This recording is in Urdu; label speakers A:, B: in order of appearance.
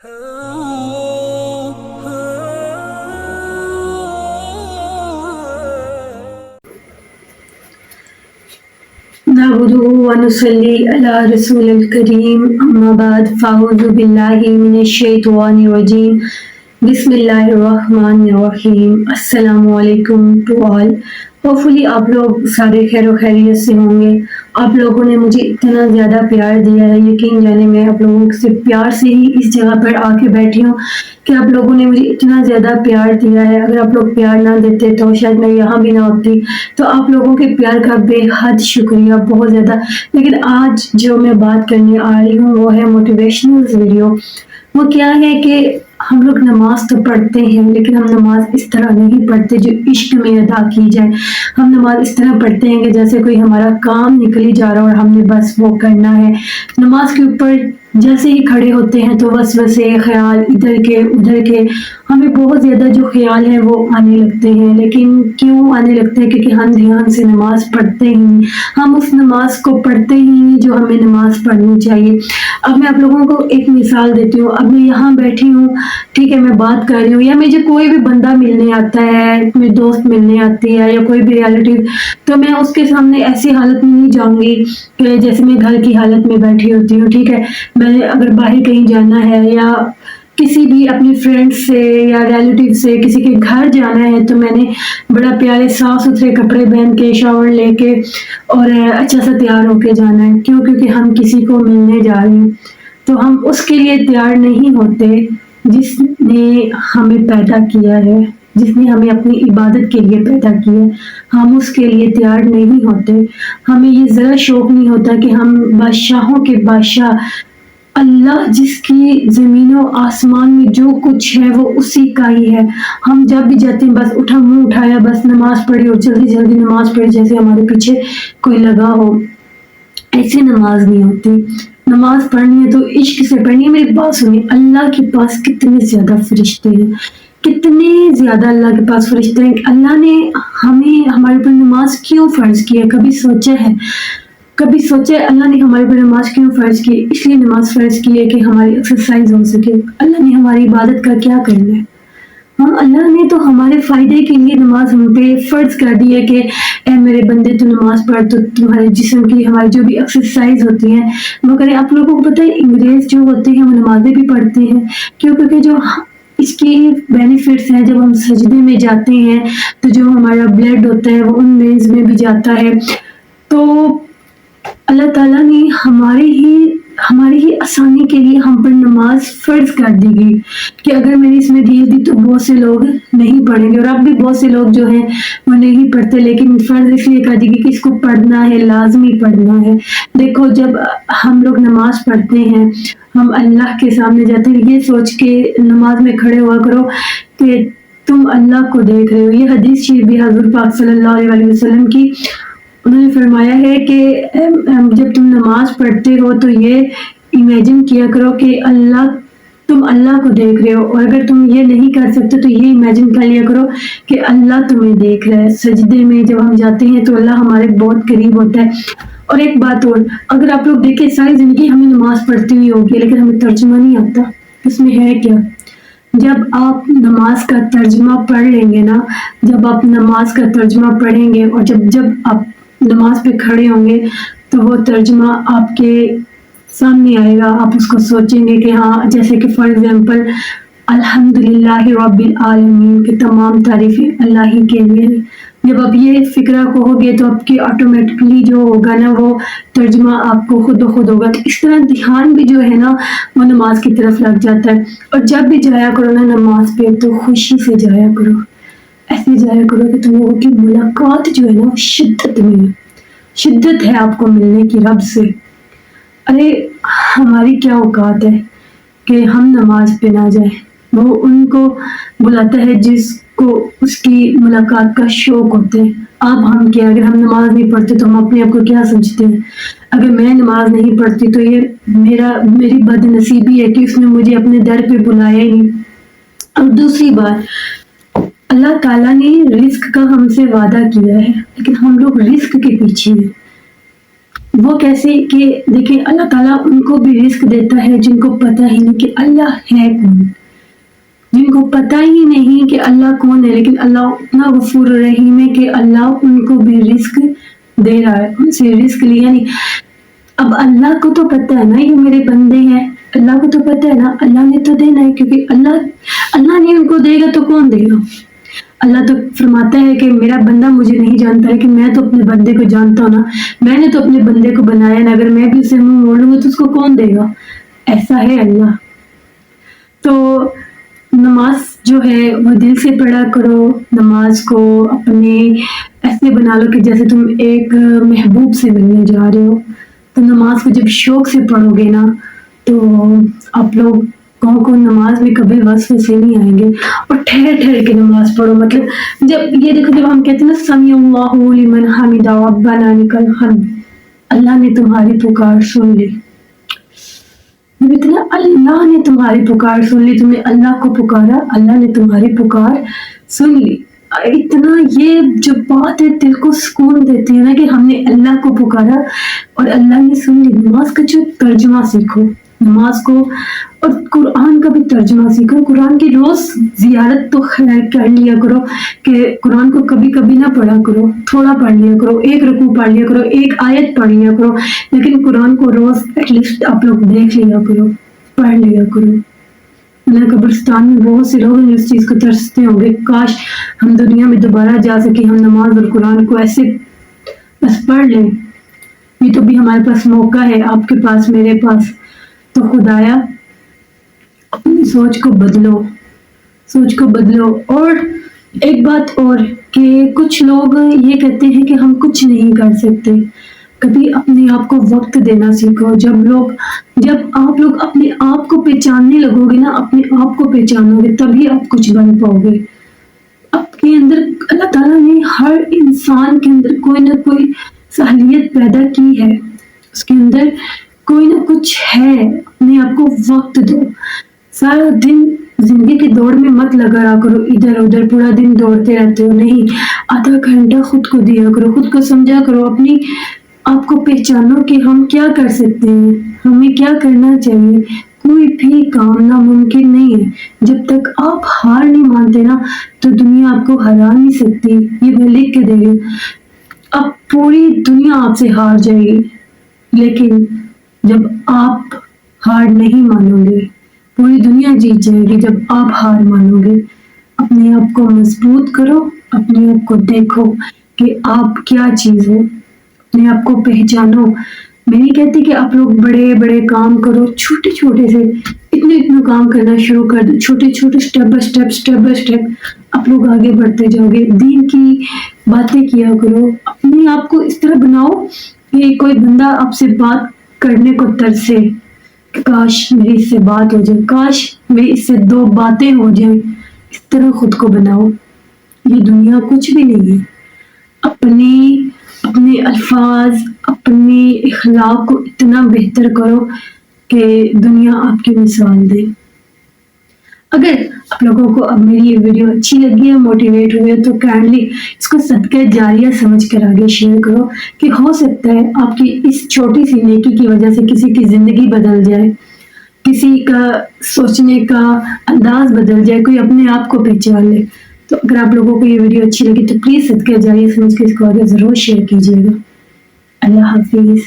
A: نحمده ونصلي على رسول الكريم اما بعد فاعوذ باللہ من الشیطان الرجیم بسم اللہ الرحمن الرحیم. السلام علیکم ٹو آل. ہوپفلی آپ لوگ سارے خیر و خیریت سے ہوں گے. آپ لوگوں نے مجھے اتنا زیادہ پیار دیا ہے، یقین جانے میں آپ لوگوں سے پیار سے ہی اس جگہ پر آ کے بیٹھی ہوں کہ آپ لوگوں نے مجھے اتنا زیادہ پیار دیا ہے. اگر آپ لوگ پیار نہ دیتے تو شاید میں یہاں بھی نہ ہوتی. تو آپ لوگوں کے پیار کا بے حد شکریہ، بہت زیادہ. لیکن آج جو میں بات کرنے آ رہی ہوں وہ ہے موٹیویشنل ویڈیو. وہ کیا ہے کہ ہم لوگ نماز تو پڑھتے ہیں، لیکن ہم نماز اس طرح نہیں پڑھتے جو عشق میں ادا کی جائے. ہم نماز اس طرح پڑھتے ہیں کہ جیسے کوئی ہمارا کام نکلی جا رہا اور ہم نے بس وہ کرنا ہے. نماز کے اوپر جیسے ہی کھڑے ہوتے ہیں تو وسوسے خیال ادھر کے ادھر کے، ہمیں بہت زیادہ جو خیال ہیں وہ آنے لگتے ہیں. لیکن کیوں آنے لگتے ہیں؟ کیونکہ ہم دھیان سے نماز پڑھتے ہی نہیں، ہم اس نماز کو پڑھتے ہی نہیں جو ہمیں نماز پڑھنی چاہیے. اب میں آپ لوگوں کو ایک مثال دیتی ہوں. اب میں یہاں بیٹھی ہوں، ٹھیک ہے، میں بات کر رہی ہوں، یا مجھے کوئی بھی بندہ ملنے آتا ہے، میری دوست ملنے آتی ہے یا کوئی بھی ریلیٹیو، تو میں اس کے سامنے ایسی حالت میں نہیں جاؤں گی کہ جیسے میں گھر کی حالت میں بیٹھی ہوتی ہوں. ٹھیک ہے، میں اگر باہر کہیں جانا ہے یا کسی بھی اپنی فرینڈ سے یا ریلیٹیو سے کسی کے گھر جانا ہے تو میں نے بڑا پیارے صاف ستھرے کپڑے پہن کے شاور لے کے اور اچھا سا تیار ہو کے جانا ہے. کیوں؟ کیونکہ ہم کسی کو ملنے جا رہے ہیں. تو ہم اس کے لیے تیار نہیں ہوتے جس نے ہمیں پیدا کیا ہے، جس نے ہمیں اپنی عبادت کے لیے پیدا کیا ہے. ہم اس کے لیے تیار نہیں ہوتے. ہمیں یہ ذرا شوق نہیں ہوتا کہ ہم بادشاہوں کے بادشاہ اللہ، جس کی زمین و آسمان میں جو کچھ ہے وہ اسی کا ہی ہے، ہم جب بھی جاتے ہیں بس منہ اٹھایا، بس نماز پڑھی اور جلدی جلدی نماز پڑھی جیسے ہمارے پیچھے کوئی لگا ہو. ایسی نماز نہیں ہوتی. نماز پڑھنی ہے تو عشق سے پڑھنی ہے. میری بات سنیے، اللہ کے پاس کتنے زیادہ فرشتے ہیں، کتنے زیادہ اللہ کے پاس فرشتے ہیں. اللہ نے ہمیں ہمارے اوپر نماز کیوں فرض کی ہے؟ کبھی سوچا ہے؟ کبھی سوچا ہے اللہ نے ہمارے اوپر نماز کیوں فرض کی؟ اس لیے نماز فرض کی ہے کہ ہماری ایکسرسائز ہو سکے. اللہ نے ہماری عبادت کا کیا کرنا ہے؟ ہاں، اللہ نے تو ہمارے فائدے کے لیے نماز ہم پہ فرض کر دی ہے کہ اے میرے بندے تو نماز پڑھ، تو تمہارے جسم کی ہماری جو بھی ایکسرسائز ہوتی ہیں وہ کریں. آپ لوگوں کو پتہ ہے انگریز جو ہوتے ہیں وہ نمازیں بھی پڑھتے ہیں. کیوں؟ کیونکہ جو اس کی بینیفٹس ہیں، جب ہم سجدے میں جاتے ہیں تو جو ہمارا بلڈ ہوتا ہے وہ ان وینز میں بھی جاتا ہے. تو اللہ تعالیٰ نے ہماری ہی آسانی کے لیے ہم پر نماز فرض کر دی گئی کہ اگر میں نے اس میں ڈھیل دی تو بہت سے لوگ نہیں پڑھیں گے. اور اب بھی بہت سے لوگ جو ہیں وہ نہیں پڑھتے، لیکن فرض اس لیے کر دی گئی کہ اس کو پڑھنا ہے، لازمی پڑھنا ہے. دیکھو، جب ہم لوگ نماز پڑھتے ہیں، ہم اللہ کے سامنے جاتے ہیں، یہ سوچ کے نماز میں کھڑے ہوا کرو کہ تم اللہ کو دیکھ رہے ہو. یہ حدیث شریف بھی حضور پاک صلی اللہ علیہ وسلم کی، انہوں نے فرمایا ہے کہ جب تم نماز پڑھتے ہو تو یہ امیجن کیا کرو کہ تم اللہ کو دیکھ رہے ہو. اور اگر تم یہ نہیں کر سکتے تو یہ امیجن کر لیا کرو کہ اللہ تمہیں دیکھ رہا ہے. سجدے میں جب ہم جاتے ہیں تو اللہ ہمارے بہت قریب ہوتا ہے. اور ایک بات اور، اگر آپ لوگ دیکھیں ساری زندگی ہمیں نماز پڑھتی ہوئی ہوگی لیکن ہمیں ترجمہ نہیں آتا اس میں ہے کیا. جب آپ نماز کا ترجمہ پڑھ لیں گے نا، جب آپ نماز کا ترجمہ پڑھیں گے اور جب آپ نماز پہ کھڑے ہوں گے تو وہ ترجمہ آپ کے سامنے آئے گا. آپ اس کو سوچیں گے کہ ہاں، جیسے کہ فار ایگزامپل الحمدللہ رب العالمین، کہ تمام تعریفیں اللہ ہی کے لیے. جب آپ یہ فکرہ کہو گے تو آپ کی آٹومیٹکلی جو ہوگا نا وہ ترجمہ آپ کو خود بخود ہوگا. تو اس طرح دھیان بھی جو ہے نا وہ نماز کی طرف لگ جاتا ہے. اور جب بھی جایا کرو نا نماز پہ تو خوشی سے جایا کرو، ایسے جایا کرو کہ تم لوگوں کی ملاقات جو ہے نا وہ شدت ہے آپ کو ملنے کی رب سے. ارے ہماری کیا اوقات ہے کہ ہم نماز پہ نہ جائیں. وہ ان کو بلاتا ہے جس کو اس کی ملاقات کا شوق ہوتا ہے. آپ ہم کیا، اگر ہم نماز نہیں پڑھتے تو ہم اپنے آپ کو کیا سمجھتے ہیں؟ اگر میں نماز نہیں پڑھتی تو یہ میری بد نصیبی ہے کہ اس نے مجھے اپنے در پہ بلایا ہی نہیں. اور دوسری بات، اللہ تعالیٰ نے رزق کا ہم سے وعدہ کیا ہے لیکن ہم لوگ رزق کے پیچھے ہیں. وہ کیسے کہ دیکھیں اللہ تعالیٰ ان کو بھی رزق دیتا ہے جن کو پتہ ہی نہیں کہ اللہ ہے کون، جن کو پتہ ہی نہیں کہ اللہ کون ہے، لیکن اللہ اتنا غفور رحیم ہے کہ اللہ ان کو بھی رزق دے رہا ہے، ان سے رزق لیا نہیں۔ اب اللہ کو تو پتہ ہے نا یہ میرے بندے ہیں، اللہ کو تو پتہ ہے نا، اللہ نے تو دینا ہے، کیونکہ اللہ نہیں ان کو دے گا تو کون دے گا؟ اللہ تو فرماتا ہے کہ میرا بندہ مجھے نہیں جانتا، لیکن میں تو اپنے بندے کو جانتا ہوں نا، میں نے تو اپنے بندے کو بنایا نا، اگر میں بھی اسے منہ موڑ لوں گا تو اس کو کون دے گا؟ ایسا ہے اللہ۔ تو نماز جو ہے وہ دل سے پڑھا کرو، نماز کو اپنے ایسے بنا لو کہ جیسے تم ایک محبوب سے ملنے جا رہے ہو، تو نماز کو جب شوق سے پڑھو گے نا تو آپ لوگ کو نماز میں کبھی وسوسے سے نہیں آئیں گے، اور ٹھہر ٹھہر کے نماز پڑھو۔ مطلب جب یہ دیکھو، جب ہم کہتے ہیں نا سمیع اللہ لمن حمدہ ربنا لک الحمد، اللہ نے تمہاری پکار سن لی، اتنا اللہ نے تمہاری پکار سن لی، تم نے اللہ کو پکارا، اللہ نے تمہاری پکار سن لی، اتنا یہ جو بات ہے دل کو سکون دیتی ہے نا کہ ہم نے اللہ کو پکارا اور اللہ نے سن لی۔ نماز کا جو ترجمہ سیکھو، نماز کو اور قرآن کا بھی ترجمہ سیکھو، قرآن کی روز زیارت تو خیر کر لیا کرو، کہ قرآن کو کبھی کبھی نہ پڑھا کرو، تھوڑا پڑھ لیا کرو، ایک رکوع پڑھ لیا کرو، ایک آیت پڑھ لیا کرو، لیکن قرآن کو روز ایٹ لیسٹ آپ لوگ دیکھ لیا کرو، پڑھ لیا کرو۔ اللہ قبرستان میں بہت سے لوگ اس چیز کو ترستے ہوں گے، کاش ہم دنیا میں دوبارہ جا سکیں، ہم نماز اور قرآن کو ایسے بس پڑھ لیں۔ یہ تو بھی ہمارے پاس موقع ہے، آپ کے پاس، میرے پاس، تو خدایا اپنی سوچ کو بدلو، سوچ کو بدلو۔ اور ایک بات اور کہ کچھ لوگ یہ کہتے ہیں کہ ہم کچھ نہیں کر سکتے، کبھی اپنے آپ کو وقت دینا سیکھو۔ جب آپ لوگ اپنے آپ کو پہچاننے لگو گے نا، اپنے آپ کو پہچانو گے تبھی آپ کچھ بن پاؤ گے۔ آپ کے اندر اللہ تعالیٰ نے ہر انسان کے اندر کوئی نہ کوئی صلاحیت پیدا کی ہے، اس کے اندر کوئی نہ کچھ ہے، اپنے آپ کو وقت دو۔ سارا دن زندگی کی دوڑ میں مت لگا رہا کرو، ادھر ادھر پورا دن دوڑتے رہتے ہو، نہیں، آدھا گھنٹہ خود کو دیا کرو، خود کو سمجھا کرو، اپنی آپ کو پہچانو کہ ہم کیا کر سکتے ہیں، ہمیں کیا کرنا چاہیے۔ کوئی بھی کام ناممکن نہیں ہے، جب تک آپ ہار نہیں مانتے نا تو دنیا آپ کو ہرا نہیں سکتی، یہ میں لکھ کے دے رہی ہوں۔ اب پوری دنیا آپ سے ہار جائے گی، لیکن جب آپ ہار نہیں مانو گے، پوری دنیا جیت جائے گی جب آپ ہار مانو گے۔ اپنے آپ کو مضبوط کرو، اپنے آپ کو دیکھو کہ آپ کیا چیز ہو، اپنے آپ کو پہچانو۔ میں نہیں کہتی کہ آپ لوگ بڑے بڑے کام کرو، چھوٹے چھوٹے سے اتنے کام کرنا شروع کر دو، چھوٹے چھوٹے اسٹیپ بائی اسٹیپ آپ لوگ آگے بڑھتے جاؤ گے۔ دین کی باتیں کیا کرو، اپنے آپ کو اس طرح بناؤ کہ کوئی بندہ آپ سے بات کرنے کو ترسے، کاش میری اس سے بات ہو جائے، کاش میری اس سے دو باتیں ہو جائیں، اس طرح خود کو بناؤ۔ یہ دنیا کچھ بھی نہیں ہے، اپنے الفاظ، اپنے اخلاق کو اتنا بہتر کرو کہ دنیا آپ کی مثال دے۔ اگر آپ لوگوں کو اب میری یہ ویڈیو اچھی لگی ہے، موٹیویٹ ہوئے تو کائنڈلی اس کو صدقہ جاریہ سمجھ کر آگے شیئر کرو، کہ ہو سکتا ہے آپ کی اس چھوٹی سی نیکی کی وجہ سے کسی کی زندگی بدل جائے، کسی کا سوچنے کا انداز بدل جائے، کوئی اپنے آپ کو پہچان لے۔ تو اگر آپ لوگوں کو یہ ویڈیو اچھی لگی تو پلیز صدقہ جاریہ سمجھ کے اس کو آگے ضرور شیئر کیجیے گا۔ اللہ حافظ۔